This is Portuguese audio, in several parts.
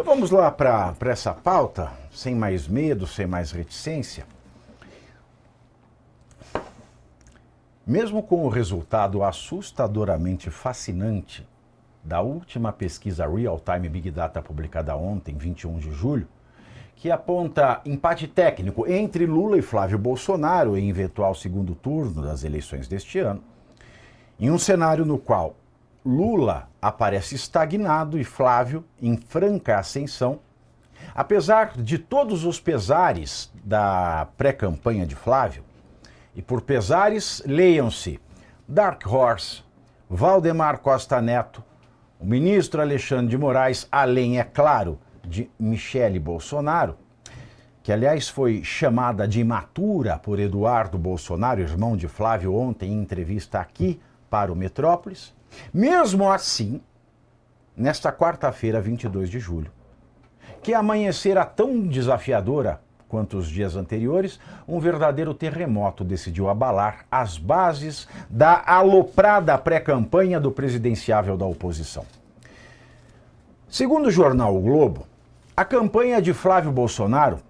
Então vamos lá para essa pauta, sem mais medo, sem mais reticência. Mesmo com o resultado assustadoramente fascinante da última pesquisa Real Time Big Data publicada ontem, 21 de julho, que aponta empate técnico entre Lula e Flávio Bolsonaro em eventual segundo turno das eleições deste ano, em um cenário no qual Lula aparece estagnado e Flávio em franca ascensão, apesar de todos os pesares da pré-campanha de Flávio, e por pesares, leiam-se Dark Horse, Valdemar Costa Neto, o ministro Alexandre de Moraes, além, é claro, de Michele Bolsonaro, que aliás foi chamada de imatura por Eduardo Bolsonaro, irmão de Flávio, ontem em entrevista aqui para o Metrópolis. Mesmo assim, nesta quarta-feira, 22 de julho, que amanhecera tão desafiadora quanto os dias anteriores, um verdadeiro terremoto decidiu abalar as bases da aloprada pré-campanha do presidenciável da oposição. Segundo o jornal O Globo, a campanha de Flávio Bolsonaro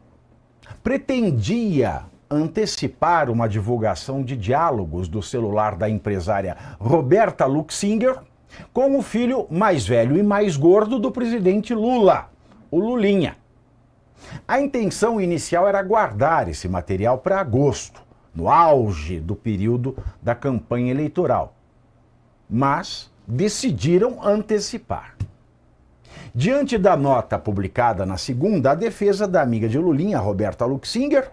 pretendia antecipar uma divulgação de diálogos do celular da empresária Roberta Luxinger com o filho mais velho e mais gordo do presidente Lula, o Lulinha. A intenção inicial era guardar esse material para agosto, no auge do período da campanha eleitoral, mas decidiram antecipar. Diante da nota publicada na segunda, a defesa da amiga de Lulinha, Roberta Luxinger,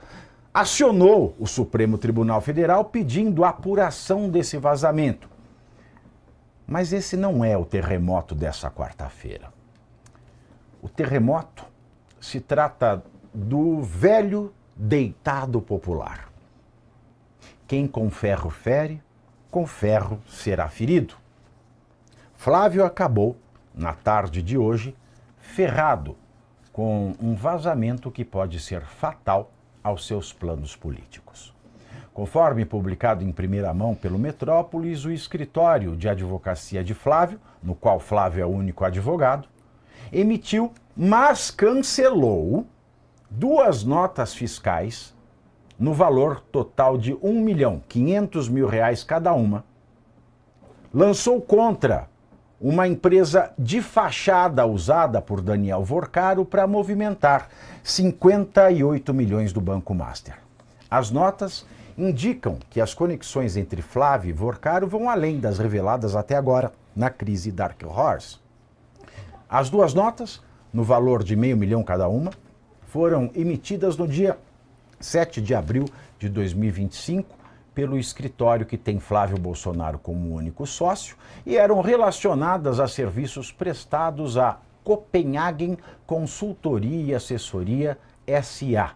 acionou o Supremo Tribunal Federal pedindo a apuração desse vazamento. Mas esse não é o terremoto dessa quarta-feira. O terremoto se trata do velho deitado popular. Quem com ferro fere, com ferro será ferido. Flávio acabou, na tarde de hoje, ferrado com um vazamento que pode ser fatal aos seus planos políticos. Conforme publicado em primeira mão pelo Metrópolis, o escritório de advocacia de Flávio, no qual Flávio é o único advogado, emitiu, mas cancelou, 2 notas fiscais no valor total de R$1.500.000 cada uma. Lançou contra uma empresa de fachada usada por Daniel Vorcaro para movimentar 58 milhões do Banco Master. As notas indicam que as conexões entre Flávio e Vorcaro vão além das reveladas até agora na crise Dark Horse. As 2 notas, no valor de R$500.000 cada uma, foram emitidas no dia 7 de abril de 2025 pelo escritório que tem Flávio Bolsonaro como único sócio e eram relacionadas a serviços prestados à Copenhagen Consultoria e Assessoria S.A.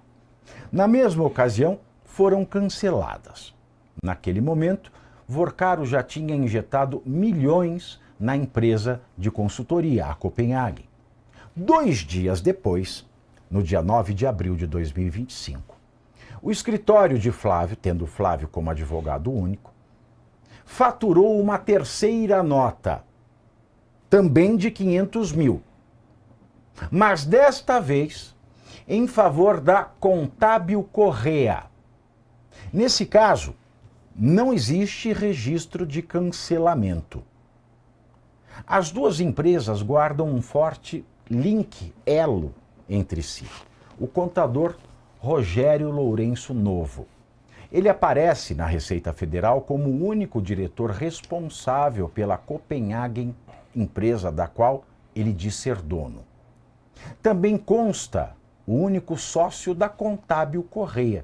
Na mesma ocasião, foram canceladas. Naquele momento, Vorcaro já tinha injetado milhões na empresa de consultoria, a Copenhagen. 2 dias depois, no dia 9 de abril de 2025, o escritório de Flávio, tendo Flávio como advogado único, faturou uma terceira nota, também de R$500.000, mas desta vez em favor da Contábil Correa. Nesse caso, não existe registro de cancelamento. As 2 empresas guardam um forte link, elo, entre si. O contador Rogério Lourenço Novo. Ele aparece na Receita Federal como o único diretor responsável pela Copenhagen, empresa da qual ele diz ser dono. Também consta o único sócio da Contábil Correa.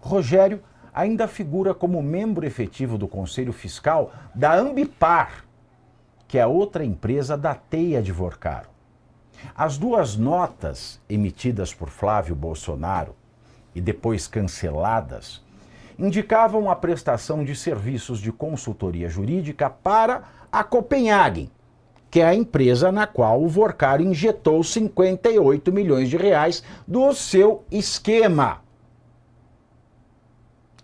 Rogério ainda figura como membro efetivo do Conselho Fiscal da Ambipar, que é outra empresa da teia de Vorcaro. As 2 notas emitidas por Flávio Bolsonaro e depois canceladas indicavam a prestação de serviços de consultoria jurídica para a Copenhagen, que é a empresa na qual o Vorcaro injetou 58 milhões de reais do seu esquema.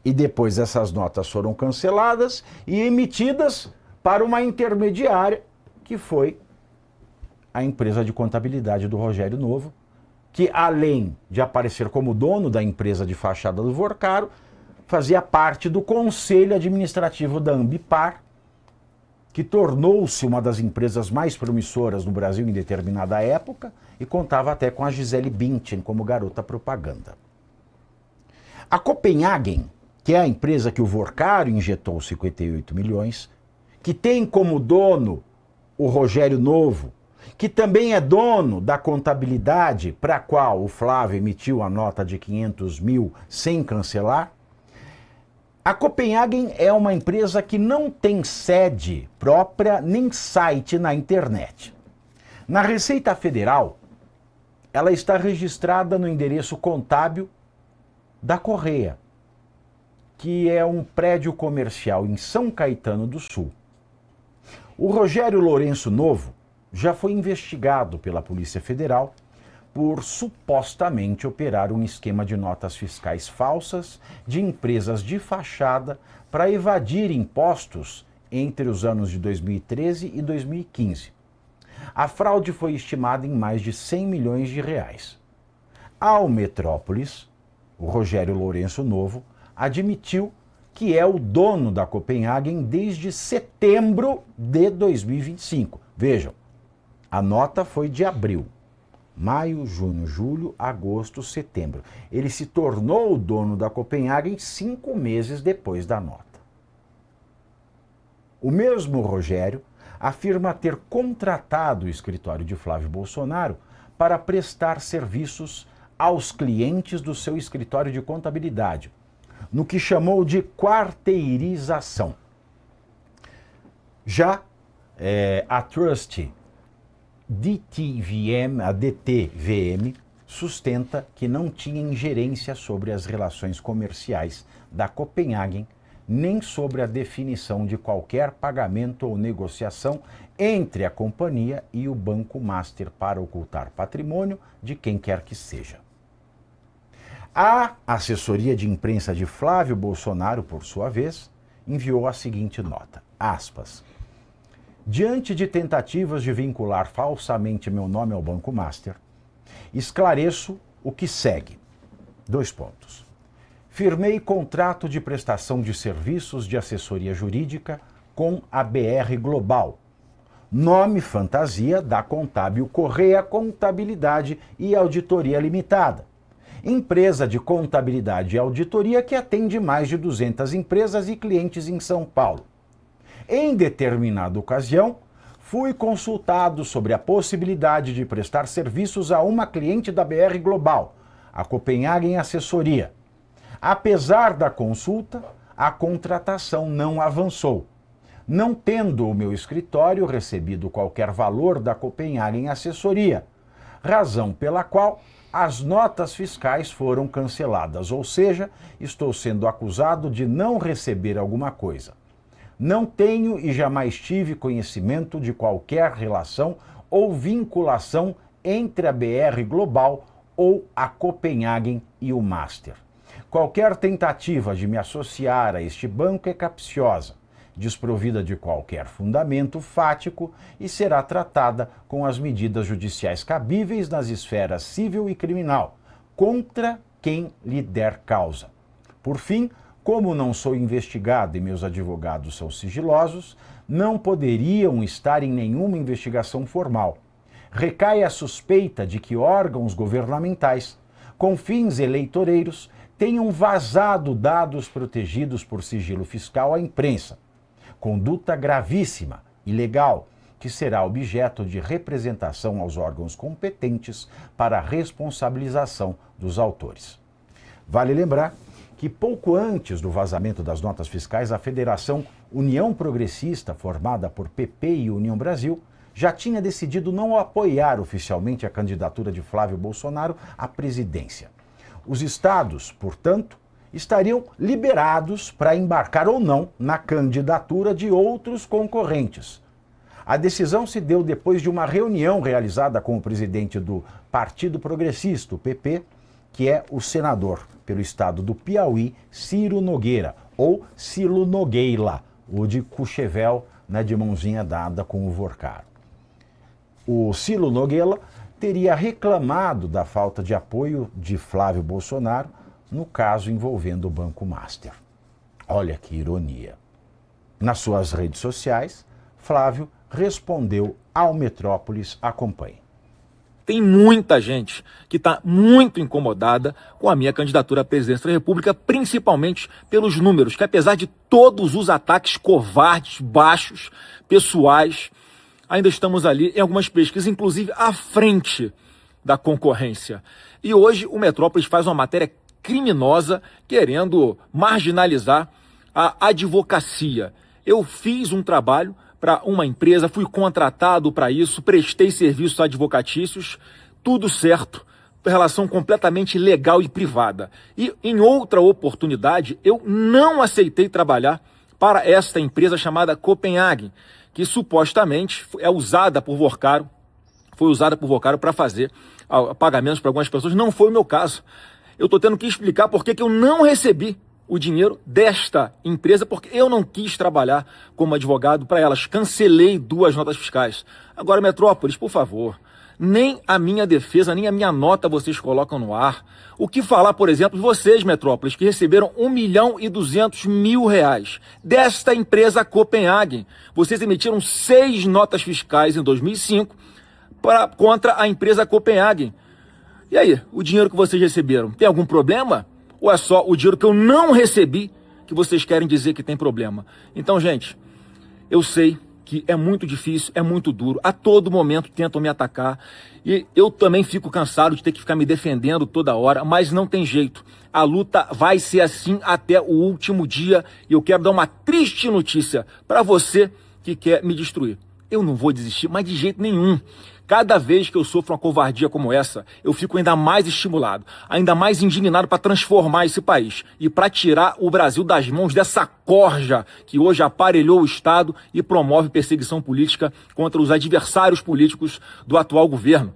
E depois essas notas foram canceladas e emitidas para uma intermediária que foi a empresa de contabilidade do Rogério Novo, que além de aparecer como dono da empresa de fachada do Vorcaro, fazia parte do conselho administrativo da Ambipar, que tornou-se uma das empresas mais promissoras no Brasil em determinada época e contava até com a Gisele Bündchen como garota propaganda. A Copenhagen, que é a empresa que o Vorcaro injetou 58 milhões, que tem como dono o Rogério Novo, que também é dono da contabilidade para a qual o Flávio emitiu a nota de 500 mil sem cancelar. A Copenhagen é uma empresa que não tem sede própria nem site na internet. Na Receita Federal, ela está registrada no endereço contábil da Correia, que é um prédio comercial em São Caetano do Sul. O Rogério Lourenço Novo já foi investigado pela Polícia Federal por supostamente operar um esquema de notas fiscais falsas de empresas de fachada para evadir impostos entre os anos de 2013 e 2015. A fraude foi estimada em mais de 100 milhões de reais. Ao Metrópolis, o Rogério Lourenço Novo admitiu que é o dono da Copenhagen desde setembro de 2025. Vejam, a nota foi de abril. Maio, junho, julho, agosto, setembro. Ele se tornou o dono da Copenhagen 5 meses depois da nota. O mesmo Rogério afirma ter contratado o escritório de Flávio Bolsonaro para prestar serviços aos clientes do seu escritório de contabilidade, no que chamou de quarteirização. Já a Trust a DTVM, sustenta que não tinha ingerência sobre as relações comerciais da Copenhagen, nem sobre a definição de qualquer pagamento ou negociação entre a companhia e o Banco Master para ocultar patrimônio de quem quer que seja. A assessoria de imprensa de Flávio Bolsonaro, por sua vez, enviou a seguinte nota, aspas, diante de tentativas de vincular falsamente meu nome ao Banco Master, esclareço o que segue. 2 pontos. Firmei contrato de prestação de serviços de assessoria jurídica com a BR Global, nome fantasia da Contábil Correia Contabilidade e Auditoria Limitada, empresa de contabilidade e auditoria que atende mais de 200 empresas e clientes em São Paulo. Em determinada ocasião, fui consultado sobre a possibilidade de prestar serviços a uma cliente da BR Global, a Copenhagen Assessoria. Apesar da consulta, a contratação não avançou, não tendo o meu escritório recebido qualquer valor da Copenhagen Assessoria, razão pela qual as notas fiscais foram canceladas, ou seja, estou sendo acusado de não receber alguma coisa. Não tenho e jamais tive conhecimento de qualquer relação ou vinculação entre a BR Global ou a Copenhagen e o Master. Qualquer tentativa de me associar a este banco é capciosa, desprovida de qualquer fundamento fático e será tratada com as medidas judiciais cabíveis nas esferas civil e criminal, contra quem lhe der causa. Por fim, como não sou investigado e meus advogados são sigilosos, não poderiam estar em nenhuma investigação formal. Recai a suspeita de que órgãos governamentais, com fins eleitoreiros, tenham vazado dados protegidos por sigilo fiscal à imprensa. Conduta gravíssima, ilegal, que será objeto de representação aos órgãos competentes para a responsabilização dos autores. Vale lembrar que pouco antes do vazamento das notas fiscais, a Federação União Progressista, formada por PP e União Brasil, já tinha decidido não apoiar oficialmente a candidatura de Flávio Bolsonaro à presidência. Os estados, portanto, estariam liberados para embarcar ou não na candidatura de outros concorrentes. A decisão se deu depois de uma reunião realizada com o presidente do Partido Progressista, o PP, que é o senador pelo estado do Piauí, Ciro Nogueira, ou Cilo Nogueira, o de Courchevel, de mãozinha dada com o Vorcaro. o Ciro Nogueira teria reclamado da falta de apoio de Flávio Bolsonaro no caso envolvendo o Banco Master. Olha que ironia. Nas suas redes sociais, Flávio respondeu ao Metrópolis. Acompanhe. Tem muita gente que está muito incomodada com a minha candidatura à presidência da República, principalmente pelos números, que apesar de todos os ataques covardes, baixos, pessoais, ainda estamos ali em algumas pesquisas, inclusive à frente da concorrência. E hoje o Metrópolis faz uma matéria criminosa querendo marginalizar a advocacia. Eu fiz um trabalho para uma empresa, fui contratado para isso, prestei serviços advocatícios, tudo certo, relação completamente legal e privada. E em outra oportunidade, eu não aceitei trabalhar para esta empresa chamada Copenhagen, que supostamente é usada por Vocaro, foi usada por Vocaro para fazer pagamentos para algumas pessoas. Não foi o meu caso. Eu estou tendo que explicar por que eu não recebi o dinheiro desta empresa, porque eu não quis trabalhar como advogado para elas. Cancelei 2 notas fiscais. Agora, Metrópolis, por favor, nem a minha defesa, nem a minha nota vocês colocam no ar. O que falar, por exemplo, de vocês, Metrópolis, que receberam R$1.200.000 desta empresa Copenhagen. Vocês emitiram 6 notas fiscais em 2005 contra a empresa Copenhagen. E aí, o dinheiro que vocês receberam, tem algum problema? Ou é só o dinheiro que eu não recebi que vocês querem dizer que tem problema? Então, gente, eu sei que é muito difícil, é muito duro. A todo momento tentam me atacar. E eu também fico cansado de ter que ficar me defendendo toda hora, mas não tem jeito. A luta vai ser assim até o último dia. E eu quero dar uma triste notícia para você que quer me destruir. Eu não vou desistir, mas de jeito nenhum. Cada vez que eu sofro uma covardia como essa, eu fico ainda mais estimulado, ainda mais indignado para transformar esse país e para tirar o Brasil das mãos dessa corja que hoje aparelhou o Estado e promove perseguição política contra os adversários políticos do atual governo.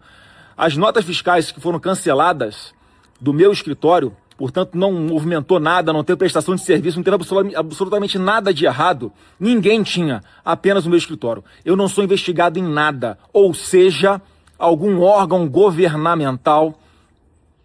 As notas fiscais que foram canceladas do meu escritório, portanto, não movimentou nada, não teve prestação de serviço, não teve absolutamente nada de errado. Ninguém tinha, apenas o meu escritório. Eu não sou investigado em nada, ou seja, algum órgão governamental,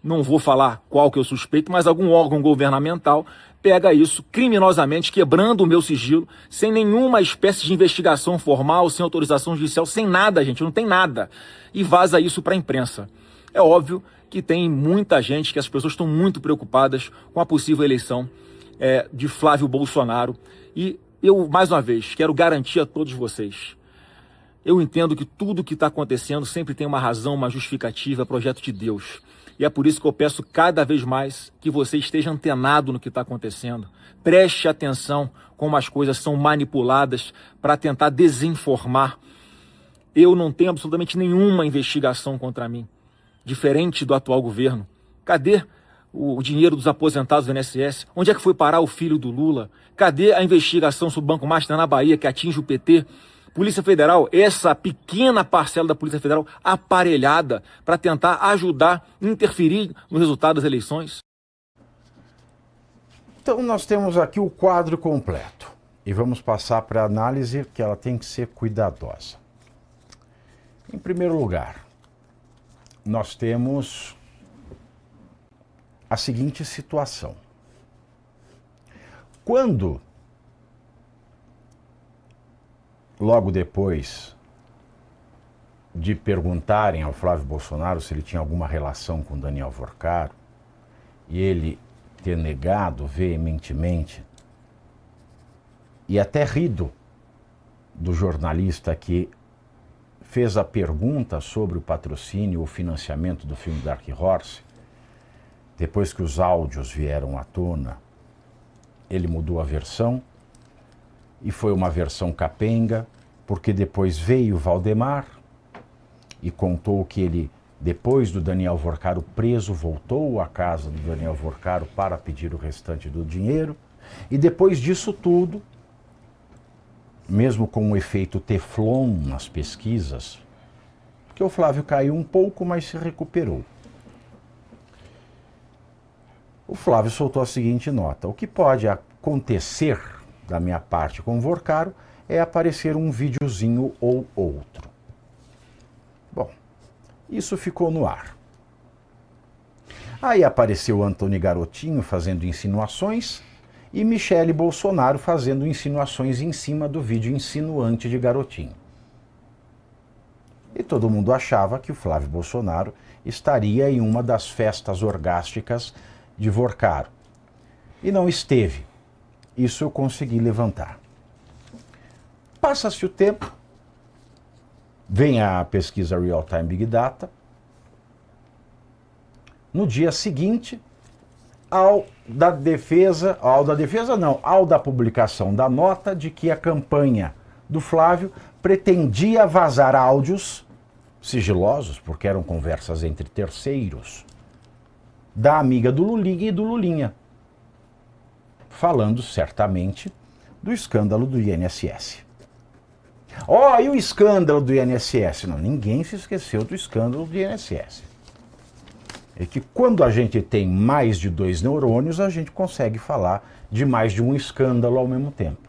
não vou falar qual que eu suspeito, mas algum órgão governamental pega isso criminosamente, quebrando o meu sigilo, sem nenhuma espécie de investigação formal, sem autorização judicial, sem nada, gente, não tem nada, e vaza isso para a imprensa. É óbvio que tem muita gente, que as pessoas estão muito preocupadas com a possível eleição de Flávio Bolsonaro. E eu, mais uma vez, quero garantir a todos vocês, eu entendo que tudo que está acontecendo sempre tem uma razão, uma justificativa, é projeto de Deus. E é por isso que eu peço cada vez mais que você esteja antenado no que está acontecendo. Preste atenção como as coisas são manipuladas para tentar desinformar. Eu não tenho absolutamente nenhuma investigação contra mim. Diferente do atual governo. Cadê o dinheiro dos aposentados do INSS? Onde é que foi parar o filho do Lula? Cadê a investigação sobre o Banco Master na Bahia que atinge o PT? Polícia Federal, essa pequena parcela da Polícia Federal aparelhada para tentar ajudar, interferir no resultado das eleições. Então nós temos aqui o quadro completo e vamos passar para a análise que ela tem que ser cuidadosa. Em primeiro lugar, nós temos a seguinte situação. Quando, logo depois de perguntarem ao Flávio Bolsonaro se ele tinha alguma relação com Daniel Vocaro, e ele ter negado veementemente, e até rido do jornalista que fez a pergunta sobre o patrocínio ou financiamento do filme Dark Horse, depois que os áudios vieram à tona, ele mudou a versão, e foi uma versão capenga, porque depois veio Valdemar e contou que ele, depois do Daniel Vocaro preso, voltou à casa do Daniel Vocaro para pedir o restante do dinheiro, e depois disso tudo, mesmo com um efeito Teflon nas pesquisas, porque o Flávio caiu um pouco, mas se recuperou. O Flávio soltou a seguinte nota: o que pode acontecer da minha parte com o Vocaro é aparecer um videozinho ou outro. Bom, isso ficou no ar. Aí apareceu Antony Garotinho fazendo insinuações e Michele Bolsonaro fazendo insinuações em cima do vídeo insinuante de Garotinho. E todo mundo achava que o Flávio Bolsonaro estaria em uma das festas orgásticas de Vorcaro. E não esteve. Isso eu consegui levantar. Passa-se o tempo, vem a pesquisa Real Time Big Data. No dia seguinte, ao da publicação da nota de que a campanha do Flávio pretendia vazar áudios sigilosos, porque eram conversas entre terceiros, da amiga do Lulinha e do Lulinha, falando certamente do escândalo do INSS. E o escândalo do INSS? Não, ninguém se esqueceu do escândalo do INSS. É que quando a gente tem mais de 2 neurônios, a gente consegue falar de mais de um escândalo ao mesmo tempo.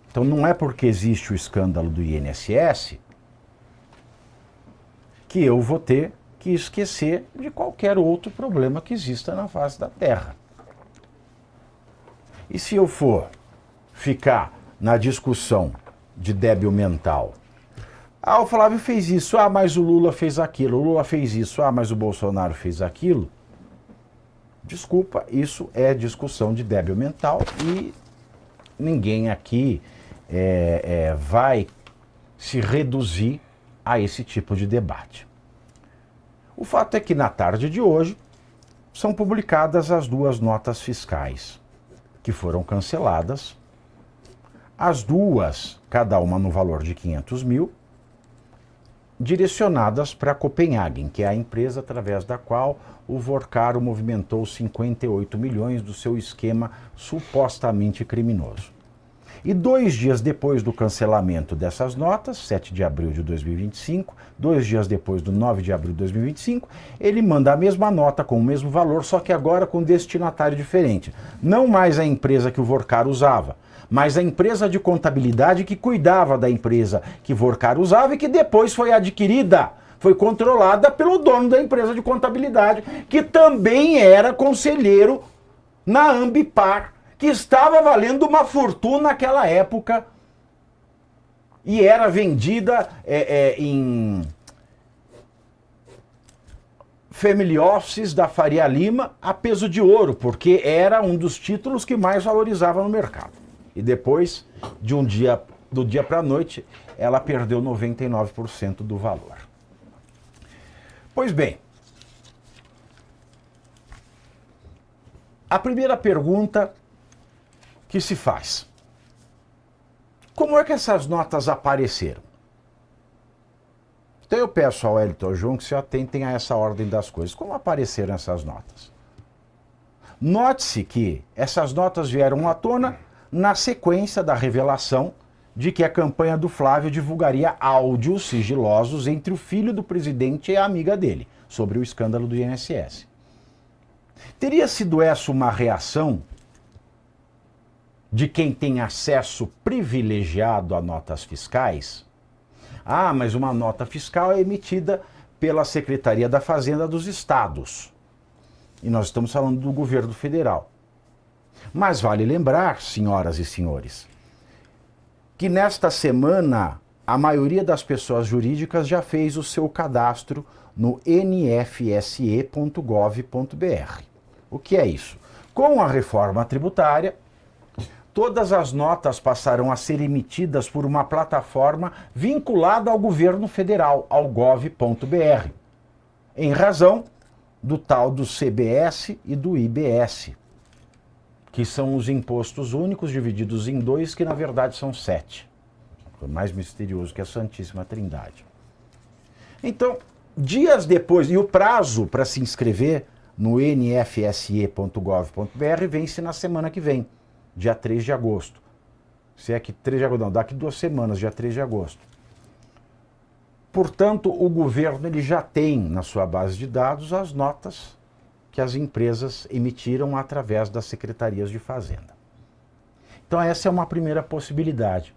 Então não é porque existe o escândalo do INSS que eu vou ter que esquecer de qualquer outro problema que exista na face da Terra. E se eu for ficar na discussão de débil mental, o Flávio fez isso, mas o Lula fez aquilo, o Lula fez isso, mas o Bolsonaro fez aquilo. Desculpa, isso é discussão de débil mental e ninguém aqui vai se reduzir a esse tipo de debate. O fato é que na tarde de hoje são publicadas as 2 notas fiscais que foram canceladas, as 2, cada uma no valor de 500 mil, direcionadas para a Copenhagen, que é a empresa através da qual o Vorcaro movimentou 58 milhões do seu esquema supostamente criminoso. E 2 dias depois do cancelamento dessas notas, 7 de abril de 2025, 2 dias depois do 9 de abril de 2025, ele manda a mesma nota com o mesmo valor, só que agora com destinatário diferente. Não mais a empresa que o Vorcaro usava, mas a empresa de contabilidade que cuidava da empresa que Vorcaro usava e que depois foi adquirida, foi controlada pelo dono da empresa de contabilidade, que também era conselheiro na Ambipar, que estava valendo uma fortuna naquela época e era vendida em family offices da Faria Lima a peso de ouro, porque era um dos títulos que mais valorizava no mercado. E depois, do dia para a noite, ela perdeu 99% do valor. Pois bem, a primeira pergunta que se faz: como é que essas notas apareceram? Então eu peço ao Wellington João que se atentem a essa ordem das coisas. Como apareceram essas notas? Note-se que essas notas vieram à tona na sequência da revelação de que a campanha do Flávio divulgaria áudios sigilosos entre o filho do presidente e a amiga dele, sobre o escândalo do INSS. Teria sido essa uma reação de quem tem acesso privilegiado a notas fiscais? Mas uma nota fiscal é emitida pela Secretaria da Fazenda dos Estados. E nós estamos falando do governo federal. Mas vale lembrar, senhoras e senhores, que nesta semana a maioria das pessoas jurídicas já fez o seu cadastro no nfse.gov.br. O que é isso? Com a reforma tributária, todas as notas passaram a ser emitidas por uma plataforma vinculada ao governo federal, ao gov.br, em razão do tal do CBS e do IBS, que são os impostos únicos divididos em 2, que na verdade são 7. É mais misterioso que a Santíssima Trindade. Então, dias depois, e o prazo para se inscrever no nfse.gov.br vence na semana que vem, dia 3 de agosto. Se é que 3 de agosto, não, daqui 2 semanas, dia 3 de agosto. Portanto, o governo ele já tem na sua base de dados as notas que as empresas emitiram através das secretarias de Fazenda. Então essa é uma primeira possibilidade.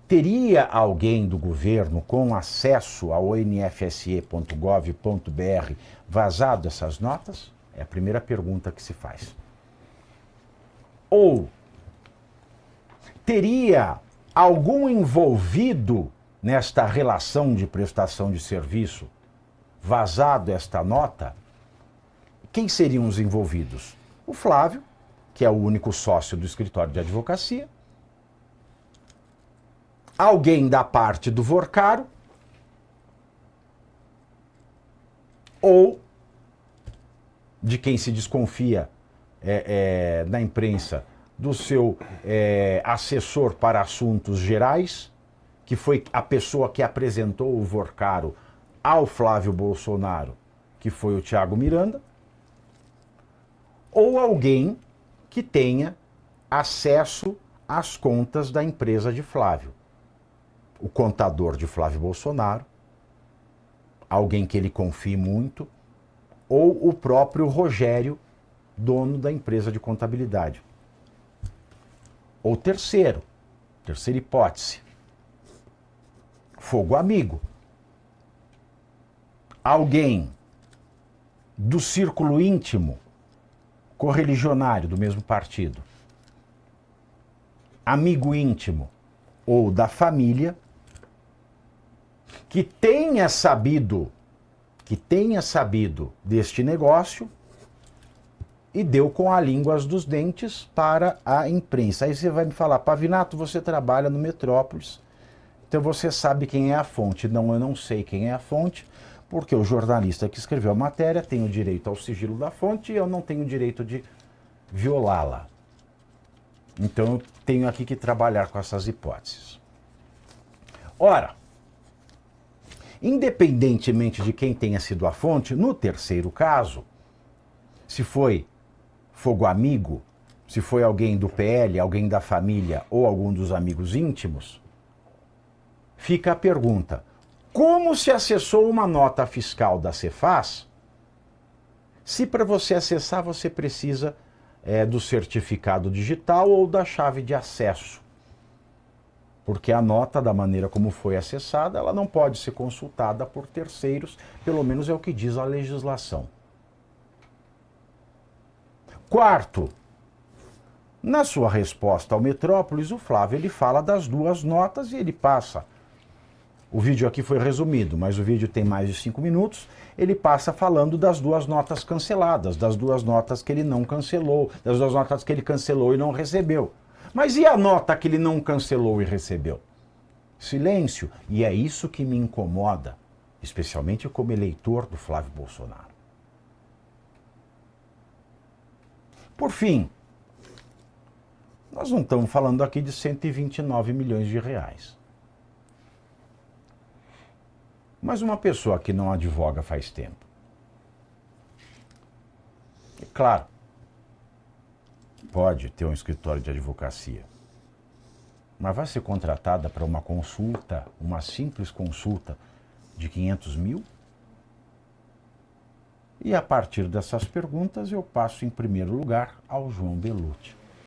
Teria alguém do governo com acesso ao nfse.gov.br vazado essas notas? É a primeira pergunta que se faz. Ou teria algum envolvido nesta relação de prestação de serviço vazado esta nota? Quem seriam os envolvidos? O Flávio, que é o único sócio do escritório de advocacia, alguém da parte do Vorcaro, ou de quem se desconfia na imprensa, do seu assessor para assuntos gerais, que foi a pessoa que apresentou o Vorcaro ao Flávio Bolsonaro, que foi o Thiago Miranda, ou alguém que tenha acesso às contas da empresa de Flávio. O contador de Flávio Bolsonaro, alguém que ele confie muito, ou o próprio Rogério, dono da empresa de contabilidade. Ou terceira hipótese, fogo amigo. Alguém do círculo íntimo, correligionário do mesmo partido, amigo íntimo ou da família, que tenha sabido deste negócio e deu com a língua dos dentes para a imprensa. Aí você vai me falar, Pavinato, você trabalha no Metrópolis, então você sabe quem é a fonte. Não, eu não sei quem é a fonte, porque o jornalista que escreveu a matéria tem o direito ao sigilo da fonte e eu não tenho o direito de violá-la. Então eu tenho aqui que trabalhar com essas hipóteses. Ora, independentemente de quem tenha sido a fonte, no terceiro caso, se foi fogo amigo, se foi alguém do PL, alguém da família ou algum dos amigos íntimos, fica a pergunta: como se acessou uma nota fiscal da Cefaz, se para você acessar você precisa do certificado digital ou da chave de acesso? Porque a nota, da maneira como foi acessada, ela não pode ser consultada por terceiros, pelo menos é o que diz a legislação. Quarto, na sua resposta ao Metrópolis, o Flávio ele fala das duas notas e ele passa. O vídeo aqui foi resumido, mas o vídeo tem mais de 5 minutos. Ele passa falando das duas notas canceladas, das duas notas que ele não cancelou, das duas notas que ele cancelou e não recebeu. Mas e a nota que ele não cancelou e recebeu? Silêncio. E é isso que me incomoda, especialmente como eleitor do Flávio Bolsonaro. Por fim, nós não estamos falando aqui de 129 milhões de reais. Mas uma pessoa que não advoga faz tempo. É claro, pode ter um escritório de advocacia, mas vai ser contratada para uma consulta, uma simples consulta de 500 mil? E a partir dessas perguntas eu passo em primeiro lugar ao João Belutti.